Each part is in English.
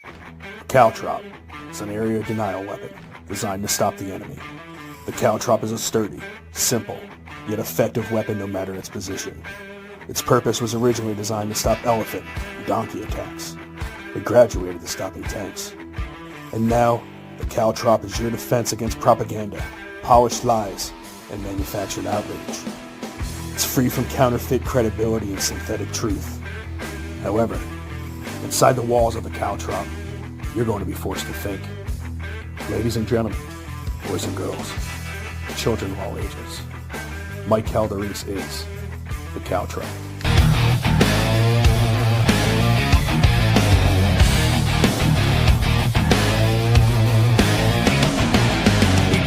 A caltrop is an area denial weapon designed to stop the enemy. The caltrop is a sturdy, simple, yet effective weapon no matter its position. Its purpose was originally designed to stop elephant and donkey attacks. It graduated to stopping tanks. And now, the caltrop is your defense against propaganda, polished lies, and manufactured outrage. It's free from counterfeit credibility and synthetic truth. However, inside the walls of the caltrop, you're going to be forced to think. Ladies and gentlemen, boys and girls, children of all ages, Mike Calderese is the caltrop.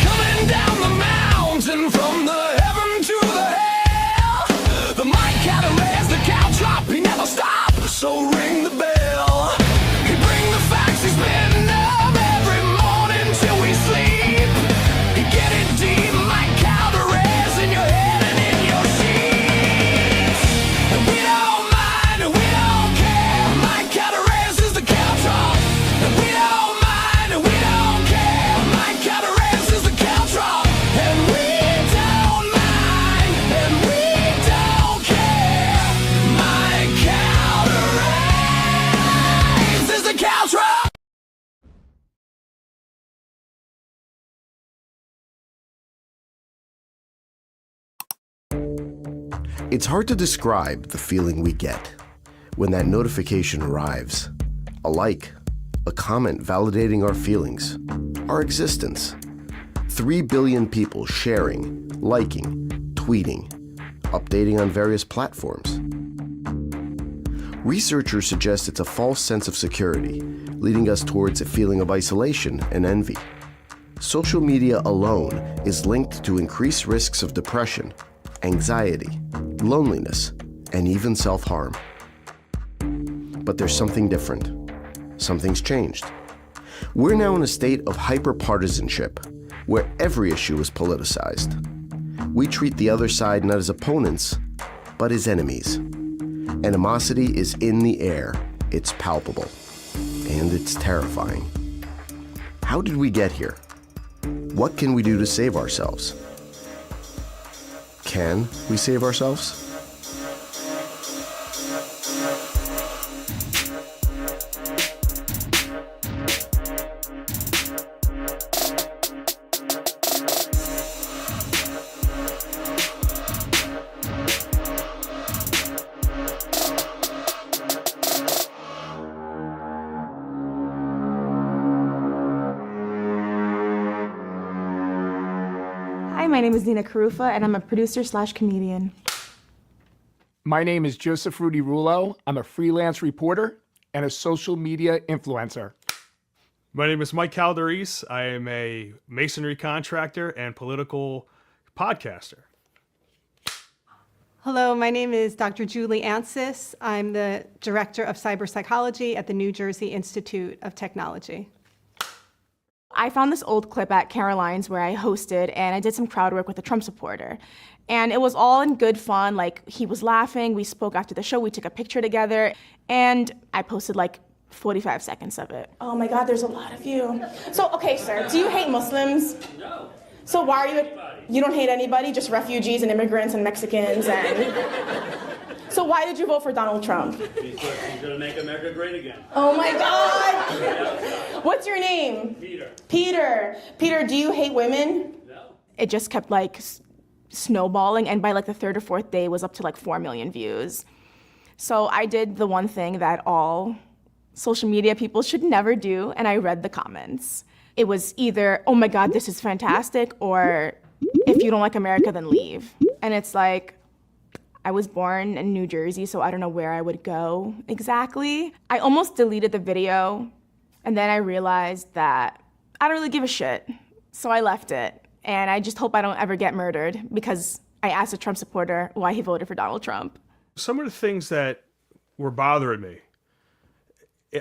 Coming down the mountain from the heaven to the hell, the Mike Calderese, the caltrop, he never stops, so ring the bell. He bring the facts, he's been up every morning till we sleep. He get it deep, Mike Calderese, in your head and in your sheets. And we don't mind, and we don't care, Mike Calderese is the caltrop. And we don't mind, and we don't care, Mike Calderese is the caltrop. And we don't mind, and we don't care, Mike Calderese is the caltrop. It's hard to describe the feeling we get when that notification arrives. A like, a comment validating our feelings, our existence. 3 billion people sharing, liking, tweeting, updating on various platforms. Researchers suggest it's a false sense of security, leading us towards a feeling of isolation and envy. Social media alone is linked to increased risks of depression, anxiety, loneliness, and even self-harm. But there's something different. Something's changed. We're now in a state of hyper-partisanship, where every issue is politicized. We treat the other side not as opponents, but as enemies. Animosity is in the air, it's palpable, and it's terrifying. How did we get here? What can we do to save ourselves? Can we save ourselves? Hi, my name is Nina Carufa, and I'm a producer/comedian. My name is Joseph Rudy Rulo. I'm a freelance reporter and a social media influencer. My name is Mike Calderese. I am a masonry contractor and political podcaster. Hello, my name is Dr. Julie Ansis. I'm the Director of Cyber Psychology at the New Jersey Institute of Technology. I found this old clip at Caroline's where I hosted, and I did some crowd work with a Trump supporter. And it was all in good fun. Like, he was laughing, we spoke after the show, we took a picture together, and I posted like 45 seconds of it. Oh my God, there's a lot of you. So, okay, sir, do you hate Muslims? No. So why are you don't hate anybody, just refugees and immigrants and Mexicans and... So why did you vote for Donald Trump? Because he's gonna make America great again. Oh my God! What's your name? Peter. Peter. Peter, do you hate women? No. It just kept like snowballing, and by like the third or fourth day it was up to like 4 million views. So I did the one thing that all social media people should never do, and I read the comments. It was either, oh my God, this is fantastic, or if you don't like America, then leave. And it's like, I was born in New Jersey, so I don't know where I would go exactly. I almost deleted the video, and then I realized that I don't really give a shit. So I left it, and I just hope I don't ever get murdered because I asked a Trump supporter why he voted for Donald Trump. Some of the things that were bothering me,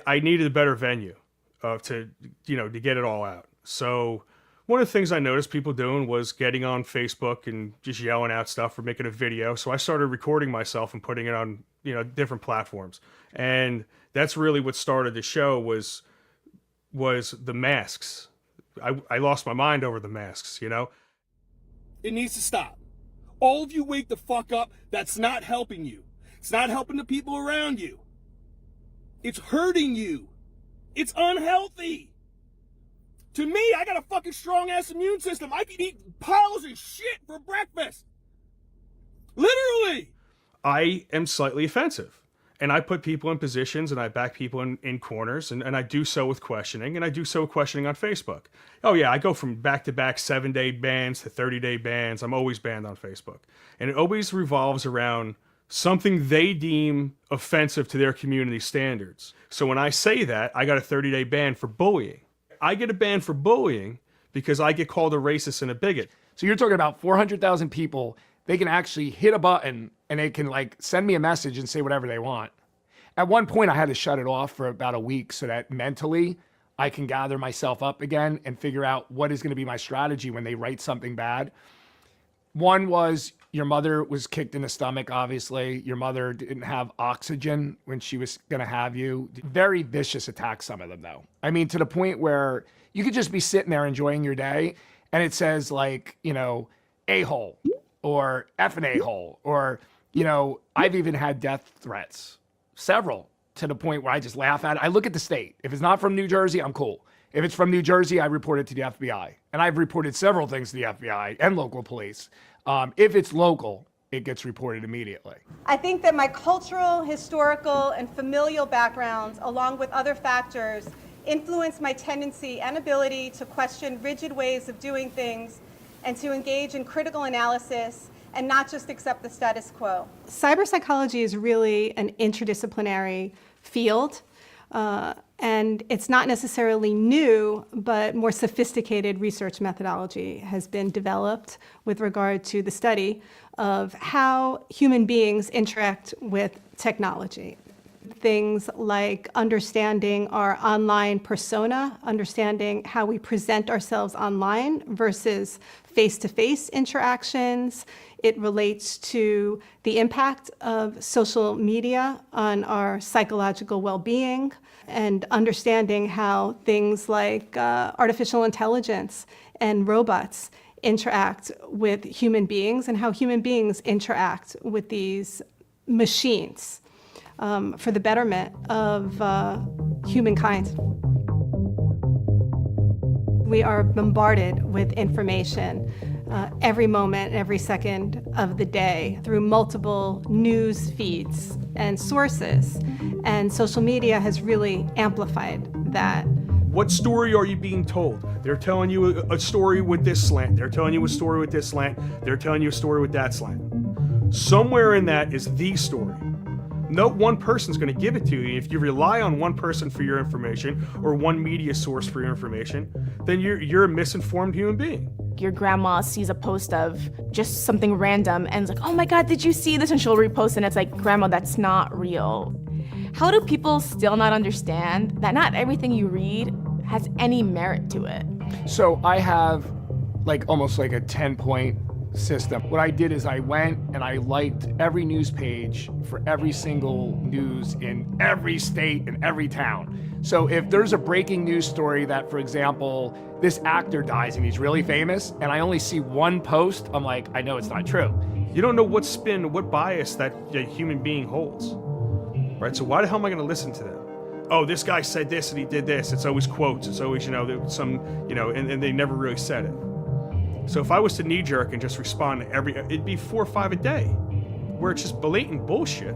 I needed a better venue to get it all out. So one of the things I noticed people doing was getting on Facebook and just yelling out stuff or making a video. So I started recording myself and putting it on, different platforms. And that's really what started the show, was was the masks. I lost my mind over the masks, you know? It needs to stop. All of you wake the fuck up. That's not helping you. It's not helping the people around you. It's hurting you. It's unhealthy. To me, I got a fucking strong-ass immune system. I can eat piles of shit for breakfast. Literally. I am slightly offensive. And I put people in positions and I back people in corners, and I do so with questioning, and I do so with questioning on Facebook. Oh yeah, I go from back-to-back 7-day bans to 30-day bans. I'm always banned on Facebook. And it always revolves around something they deem offensive to their community standards. So when I say that, I got a 30-day ban for bullying. I get a ban for bullying because I get called a racist and a bigot. So you're talking about 400,000 people. They can actually hit a button and they can like send me a message and say whatever they want. At one point, I had to shut it off for about a week so that mentally I can gather myself up again and figure out what is going to be my strategy when they write something bad. One was your mother was kicked in the stomach, obviously. Your mother didn't have oxygen when she was going to have you. Very vicious attacks, some of them, though. I mean, to the point where you could just be sitting there enjoying your day and it says like, you know, a-hole or effing a-hole, or, you know, I've even had death threats, several, to the point where I just laugh at it. I look at the state. If it's not from New Jersey, I'm cool. If it's from New Jersey, I report it to the FBI. And I've reported several things to the FBI and local police. If it's local, it gets reported immediately. I think that my cultural, historical, and familial backgrounds, along with other factors, influence my tendency and ability to question rigid ways of doing things and to engage in critical analysis and not just accept the status quo. Cyberpsychology is really an interdisciplinary field, and it's not necessarily new, but more sophisticated research methodology has been developed with regard to the study of how human beings interact with technology. Things like understanding our online persona, understanding how we present ourselves online versus face-to-face interactions. It relates to the impact of social media on our psychological well-being, and understanding how things like artificial intelligence and robots interact with human beings and how human beings interact with these machines for the betterment of humankind. We are bombarded with information every moment, every second of the day through multiple news feeds and sources. And social media has really amplified that. What story are you being told? They're telling you a story with this slant. They're telling you a story with this slant. They're telling you a story with that slant. Somewhere in that is the story. No one person's going to give it to you. If you rely on one person for your information or one media source for your information, then you're a misinformed human being. Your grandma sees a post of just something random and is like, oh my God, did you see this? And she'll repost and it's like, Grandma, that's not real. How do people still not understand that not everything you read has any merit to it? So I have like almost like a 10-point system. What I did is I went and I liked every news page for every single news in every state and every town. So if there's a breaking news story that, for example, this actor dies and he's really famous, and I only see one post, I'm like, I know it's not true. You don't know what spin, what bias that a human being holds, right? So why the hell am I going to listen to them? Oh, this guy said this and he did this. It's always quotes. It's always, and they never really said it. So if I was to knee jerk and just respond to it'd be 4 or 5 a day, where it's just blatant bullshit.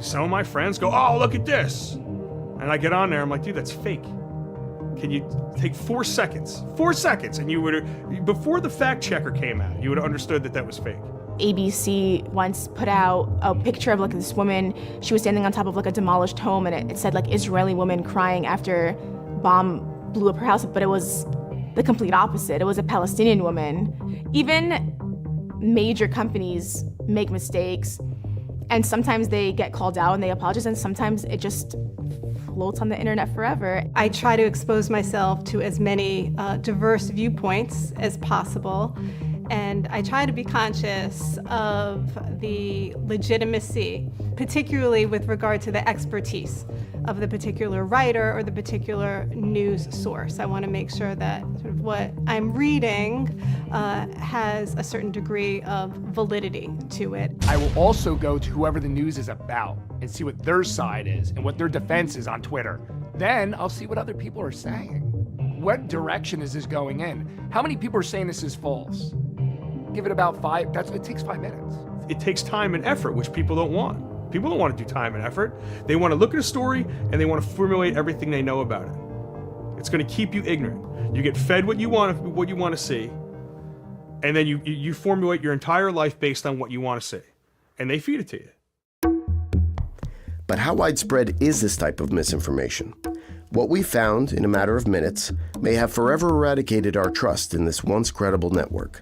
Some of my friends go, oh, look at this. And I get on there, I'm like, dude, that's fake. Can you take 4 seconds? 4 seconds, and you would, before the fact checker came out, you would have understood that was fake. ABC once put out a picture of like this woman. She was standing on top of like a demolished home, and it said like Israeli woman crying after bomb blew up her house, but it was the complete opposite. It was a Palestinian woman. Even major companies make mistakes, and sometimes they get called out and they apologize, and sometimes it just floats on the internet forever. I try to expose myself to as many diverse viewpoints as possible, and I try to be conscious of the legitimacy particularly with regard to the expertise of the particular writer or the particular news source. I want to make sure that sort of what I'm reading has a certain degree of validity to it. I will also go to whoever the news is about and see what their side is and what their defense is on Twitter. Then I'll see what other people are saying. What direction is this going in? How many people are saying this is false? Give it about 5, it takes 5 minutes. It takes time and effort, which people don't want. People don't want to do time and effort. They want to look at a story and they want to formulate everything they know about it. It's going to keep you ignorant. You get fed what you want to see, and then you formulate your entire life based on what you want to see, and they feed it to you. But how widespread is this type of misinformation? What we found in a matter of minutes may have forever eradicated our trust in this once credible network.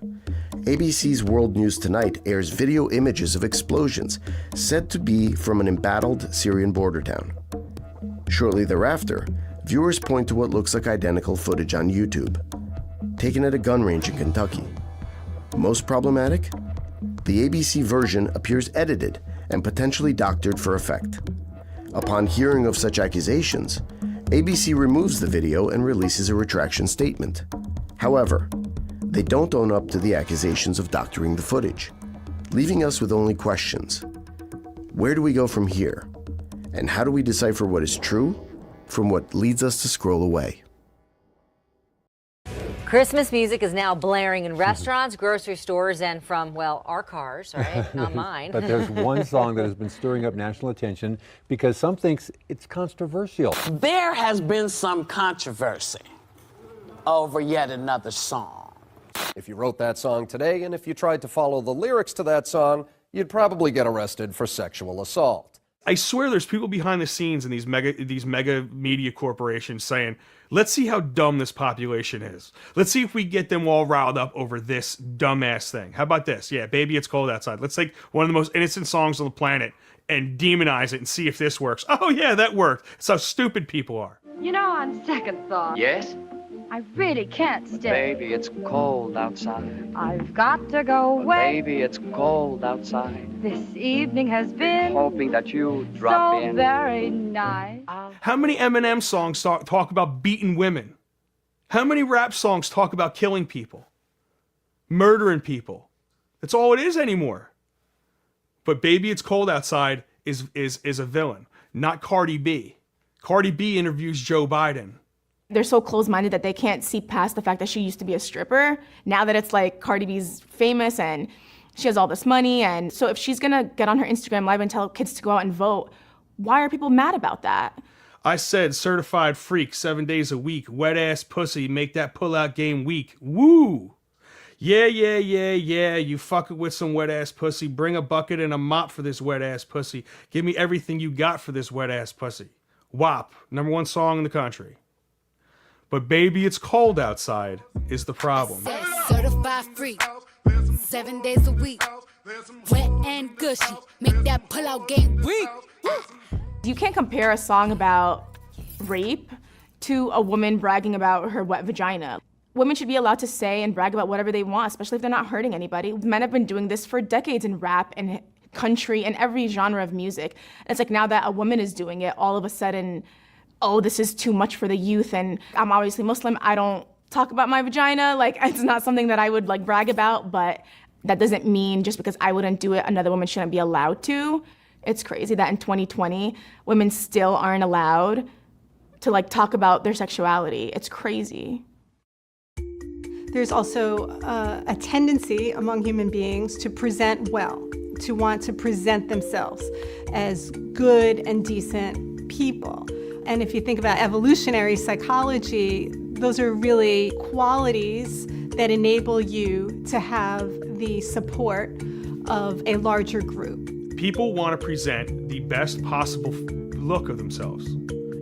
ABC's World News Tonight airs video images of explosions said to be from an embattled Syrian border town. Shortly thereafter, viewers point to what looks like identical footage on YouTube, taken at a gun range in Kentucky. Most problematic? The ABC version appears edited and potentially doctored for effect. Upon hearing of such accusations, ABC removes the video and releases a retraction statement. However, they don't own up to the accusations of doctoring the footage, leaving us with only questions. Where do we go from here? And how do we decipher what is true from what leads us to scroll away? Christmas music is now blaring in restaurants, grocery stores, and from, well, our cars, right? Not mine. But there's one song that has been stirring up national attention because some thinks it's controversial. There has been some controversy over yet another song. If you wrote that song today and if you tried to follow the lyrics to that song, you'd probably get arrested for sexual assault. I swear there's people behind the scenes in these mega media corporations saying, let's see how dumb this population is. Let's see if we get them all riled up over this dumbass thing. How about this? Yeah, Baby It's Cold Outside. Let's take one of the most innocent songs on the planet and demonize it and see if this works. Oh yeah, that worked. That's how stupid people are. You know, on second thought. Yes? I really can't stay. Baby, it's cold outside. I've got to go away. Baby, it's cold outside. This evening has been hoping that you drop so in. very nice. How many Eminem songs talk about beating women? How many rap songs talk about killing people? Murdering people? That's all it is anymore. But Baby It's Cold Outside is a villain, not Cardi B. Cardi B interviews Joe Biden. They're so close-minded that they can't see past the fact that she used to be a stripper. Now that it's like Cardi B's famous and she has all this money, and so if she's gonna get on her Instagram Live and tell kids to go out and vote, why are people mad about that? I said certified freak 7 days a week, wet ass pussy, make that pull-out game weak. Woo! Yeah, you fucking with some wet ass pussy. Bring a bucket and a mop for this wet ass pussy. Give me everything you got for this wet ass pussy. WAP, #1 song in the country. But Baby It's Cold Outside is the problem. Certified freak, 7 days a week, wet and gushy, make that pull-out game weak. You can't compare a song about rape to a woman bragging about her wet vagina. Women should be allowed to say and brag about whatever they want, especially if they're not hurting anybody. Men have been doing this for decades in rap and country and every genre of music. And it's like now that a woman is doing it, all of a sudden, oh, this is too much for the youth. And I'm obviously Muslim. I don't talk about my vagina. Like, it's not something that I would like brag about, but that doesn't mean just because I wouldn't do it, another woman shouldn't be allowed to. It's crazy that in 2020, women still aren't allowed to like talk about their sexuality. It's crazy. There's also a tendency among human beings to present well, to want to present themselves as good and decent people. And if you think about evolutionary psychology, those are really qualities that enable you to have the support of a larger group. People want to present the best possible look of themselves,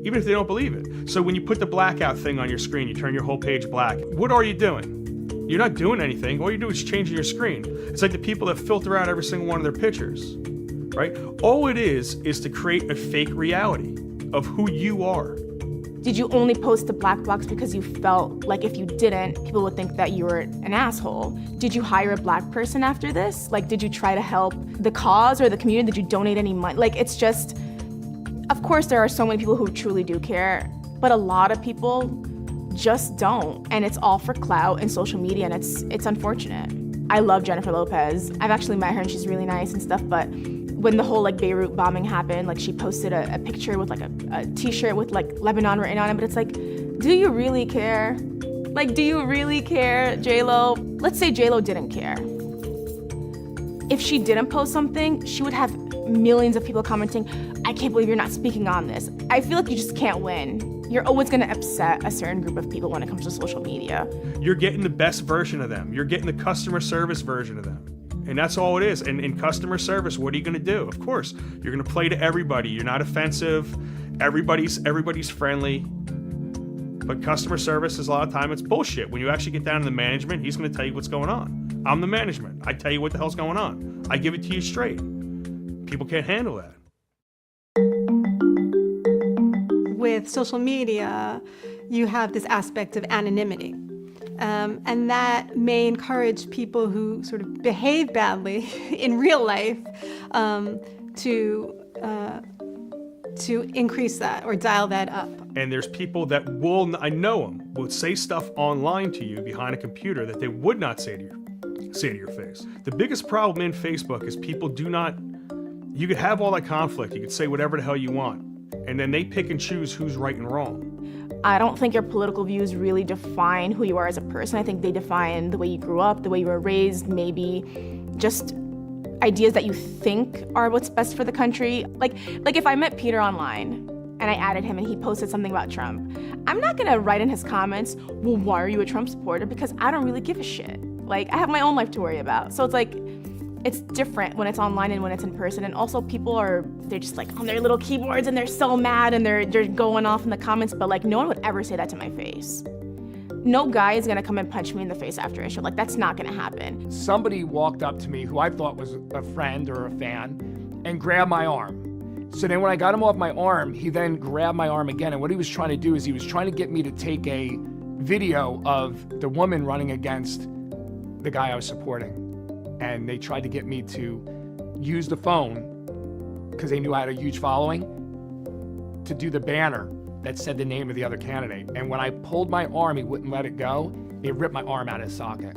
even if they don't believe it. So when you put the blackout thing on your screen, you turn your whole page black, what are you doing? You're not doing anything. All you do is changing your screen. It's like the people that filter out every single one of their pictures, right? All it is to create a fake reality of who you are. Did you only post the black blocs because you felt like if you didn't, people would think that you were an asshole? Did you hire a black person after this? Like, did you try to help the cause or the community? Did you donate any money? Like, it's just, of course there are so many people who truly do care, but a lot of people just don't. And it's all for clout and social media, and it's unfortunate. I love Jennifer Lopez. I've actually met her and she's really nice and stuff, but when the whole like Beirut bombing happened, like she posted a picture with like a t-shirt with like Lebanon written on it, but it's like, do you really care? Like, do you really care, J-Lo? Let's say J-Lo didn't care. If she didn't post something, she would have millions of people commenting, I can't believe you're not speaking on this. I feel like you just can't win. You're always gonna upset a certain group of people when it comes to social media. You're getting the best version of them. You're getting the customer service version of them. And that's all it is. And in customer service, what are you gonna do? Of course, you're gonna play to everybody. You're not offensive. Everybody's friendly. But customer service is a lot of time, it's bullshit. When you actually get down to the management, he's gonna tell you what's going on. I'm the management. I tell you what the hell's going on. I give it to you straight. People can't handle that. With social media, you have this aspect of anonymity. And that may encourage people who sort of behave badly in real life to increase that or dial that up. And there's people that I know them, will say stuff online to you behind a computer that they would not say to your face. The biggest problem in Facebook is people do not, you could have all that conflict, you could say whatever the hell you want, and then they pick and choose who's right and wrong. I don't think your political views really define who you are as a person. I think they define the way you grew up, the way you were raised, maybe just ideas that you think are what's best for the country. Like if I met Peter online and I added him and he posted something about Trump, I'm not gonna write in his comments, well, why are you a Trump supporter? Because I don't really give a shit. Like, I have my own life to worry about. So it's like, it's different when it's online and when it's in person. And also they're just like on their little keyboards and they're so mad and they're going off in the comments, but like no one would ever say that to my face. No guy is gonna come and punch me in the face after a show. Like, that's not gonna happen. Somebody walked up to me who I thought was a friend or a fan and grabbed my arm. So then when I got him off my arm, he then grabbed my arm again. And what he was trying to do is he was trying to get me to take a video of the woman running against the guy I was supporting. And they tried to get me to use the phone, because they knew I had a huge following, to do the banner that said the name of the other candidate. And when I pulled my arm, he wouldn't let it go. He ripped my arm out of his socket.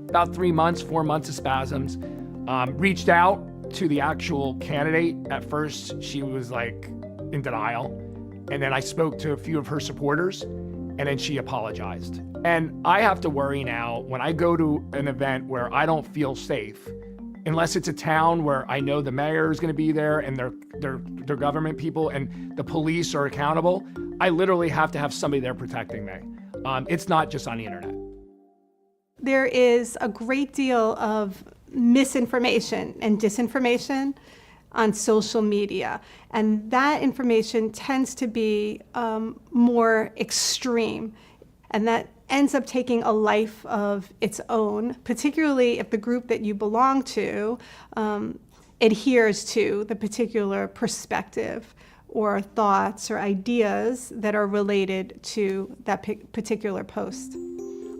About 4 months of spasms. Reached out to the actual candidate. At first, she was like in denial. And then I spoke to a few of her supporters, and then she apologized. And I have to worry now when I go to an event where I don't feel safe, unless it's a town where I know the mayor is gonna be there and they're government people and the police are accountable, I literally have to have somebody there protecting me. It's not just on the internet. There is a great deal of misinformation and disinformation on social media. And that information tends to be more extreme. And that ends up taking a life of its own, particularly if the group that you belong to adheres to the particular perspective or thoughts or ideas that are related to that particular post.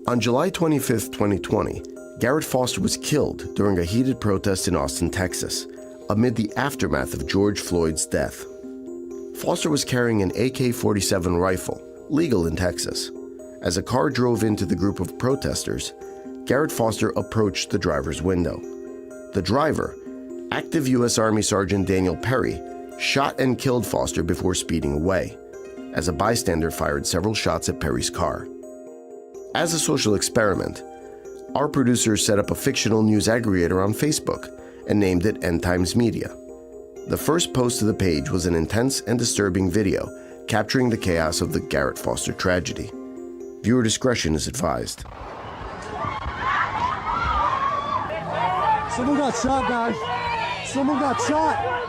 On July 25, 2020, Garrett Foster was killed during a heated protest in Austin, Texas, amid the aftermath of George Floyd's death. Foster was carrying an AK-47 rifle, legal in Texas. As a car drove into the group of protesters, Garrett Foster approached the driver's window. The driver, active U.S. Army Sergeant Daniel Perry, shot and killed Foster before speeding away, as a bystander fired several shots at Perry's car. As a social experiment, our producers set up a fictional news aggregator on Facebook and named it End Times Media. The first post to the page was an intense and disturbing video capturing the chaos of the Garrett Foster tragedy. Viewer discretion is advised. Someone got shot, guys. Someone got shot.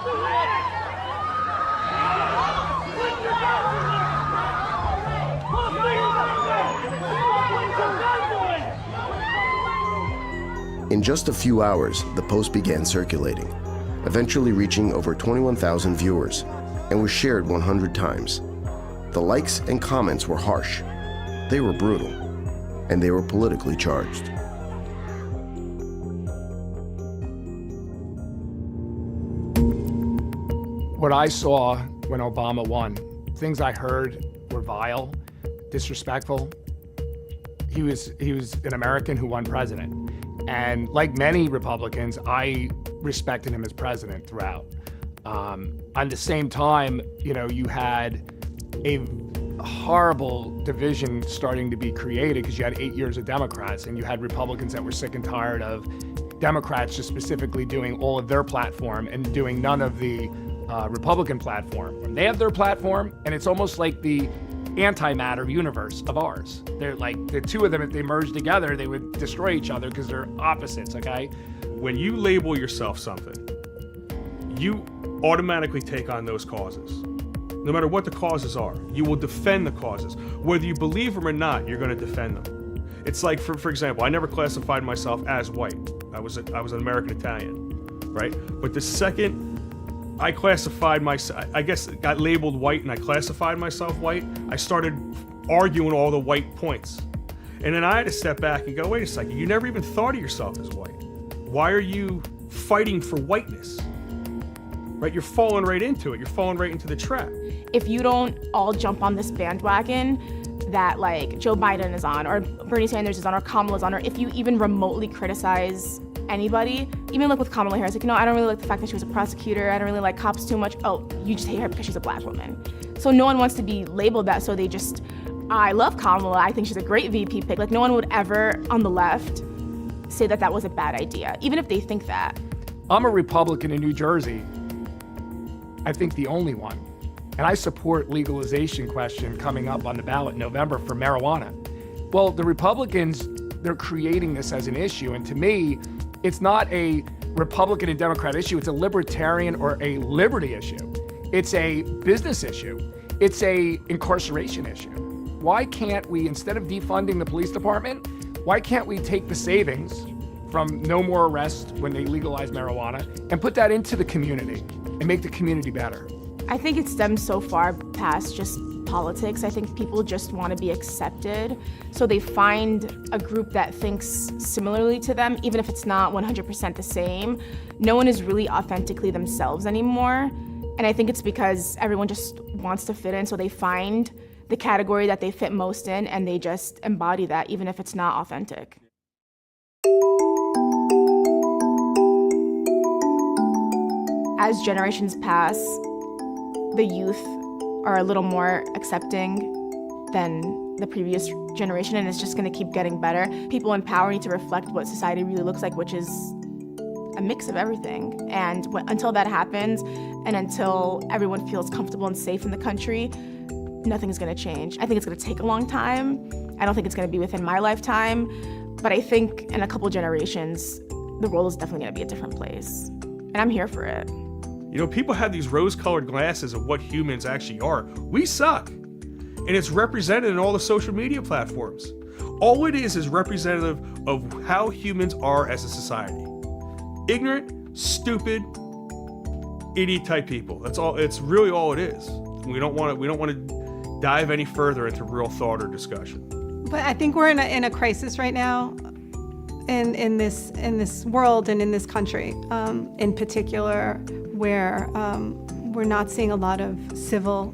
In just a few hours, the post began circulating, eventually reaching over 21,000 viewers, and was shared 100 times. The likes and comments were harsh. They were brutal. And they were politically charged. What I saw when Obama won, things I heard were vile, disrespectful. He was an American who won president. And like many Republicans, I respected him as president throughout. At the same time, you had a horrible division starting to be created because you had 8 years of Democrats and you had Republicans that were sick and tired of Democrats just specifically doing all of their platform and doing none of the Republican platform. They have their platform, and it's almost like the antimatter universe of ours. They're like the two of them, if they merged together, they would destroy each other because they're opposites, okay? When you label yourself something, you automatically take on those causes. No matter what the causes are, you will defend the causes. Whether you believe them or not, you're going to defend them. It's like, for example, I never classified myself as white. I was an American Italian, right? But the second I classified myself, I guess got labeled white and I classified myself white, I started arguing all the white points. And then I had to step back and go, wait a second, you never even thought of yourself as white. Why are you fighting for whiteness? Right? You're falling right into it. You're falling right into the trap. If you don't all jump on this bandwagon that like Joe Biden is on, or Bernie Sanders is on, or Kamala's on, or if you even remotely criticize anybody, even like with Kamala Harris, like, I don't really like the fact that she was a prosecutor, I don't really like cops too much. Oh, you just hate her because she's a black woman. So no one wants to be labeled that, so they just, I love Kamala, I think she's a great VP pick. Like no one would ever on the left say that that was a bad idea, even if they think that. I'm a Republican in New Jersey, I think the only one. And I support legalization question coming up on the ballot in November for marijuana. Well, the Republicans, they're creating this as an issue. And to me, it's not a Republican and Democrat issue. It's a libertarian or a liberty issue. It's a business issue. It's a incarceration issue. Why can't we, instead of defunding the police department, why can't we take the savings from no more arrests when they legalize marijuana and put that into the community and make the community better? I think it stems so far past just politics. I think people just want to be accepted. So they find a group that thinks similarly to them, even if it's not 100% the same. No one is really authentically themselves anymore. And I think it's because everyone just wants to fit in, so they find the category that they fit most in and they just embody that, even if it's not authentic. As generations pass, the youth are a little more accepting than the previous generation, and it's just going to keep getting better. People in power need to reflect what society really looks like, which is a mix of everything. And until that happens, and until everyone feels comfortable and safe in the country, nothing's going to change. I think it's going to take a long time. I don't think it's going to be within my lifetime, but I think in a couple generations, the world is definitely going to be a different place. And I'm here for it. You know, people have these rose-colored glasses of what humans actually are. We suck. And it's represented in all the social media platforms. All it is representative of how humans are as a society. Ignorant, stupid, idiot-type people. That's all. It's really all it is. We don't want to dive any further into real thought or discussion. But I think we're in a crisis right now, in this world and in this country, in particular, where we're not seeing a lot of civil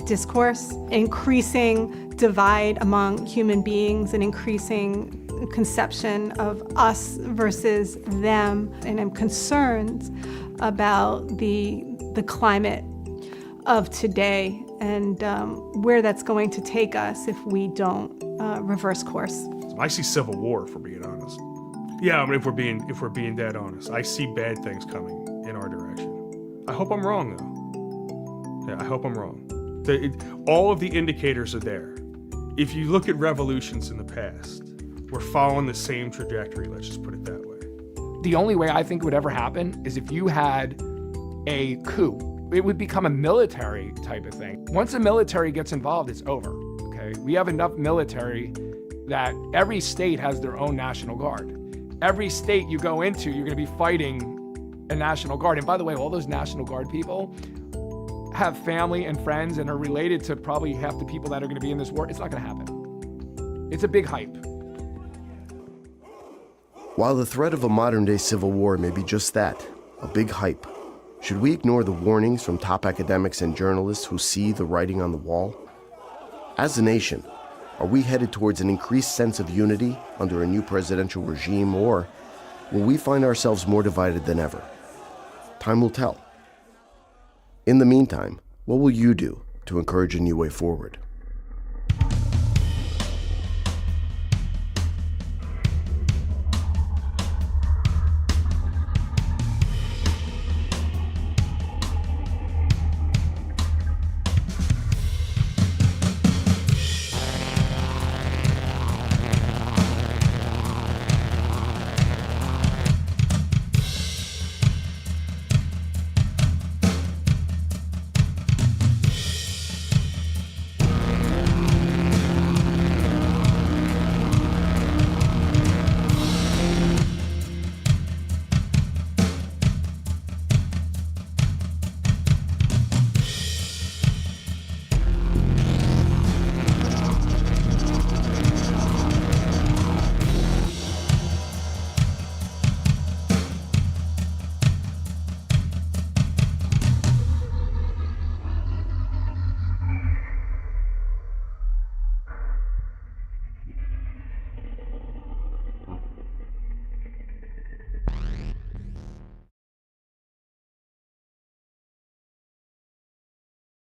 discourse, increasing divide among human beings, and increasing conception of us versus them. And I'm concerned about the climate of today and where that's going to take us if we don't reverse course. I see civil war, for being honest. Yeah, I mean, if we're being dead honest, I see bad things coming in our direction. I hope I'm wrong, though. Yeah, I hope I'm wrong. All of the indicators are there. If you look at revolutions in the past, we're following the same trajectory, let's just put it that way. The only way I think it would ever happen is if you had a coup. It would become a military type of thing. Once the military gets involved, it's over, okay? We have enough military that every state has their own National Guard. Every state you go into, you're gonna be fighting a National Guard. And by the way, all those National Guard people have family and friends and are related to probably half the people that are going to be in this war, it's not going to happen. It's a big hype. While the threat of a modern-day civil war may be just that, a big hype, should we ignore the warnings from top academics and journalists who see the writing on the wall? As a nation, are we headed towards an increased sense of unity under a new presidential regime, or will we find ourselves more divided than ever? Time will tell. In the meantime, what will you do to encourage a new way forward?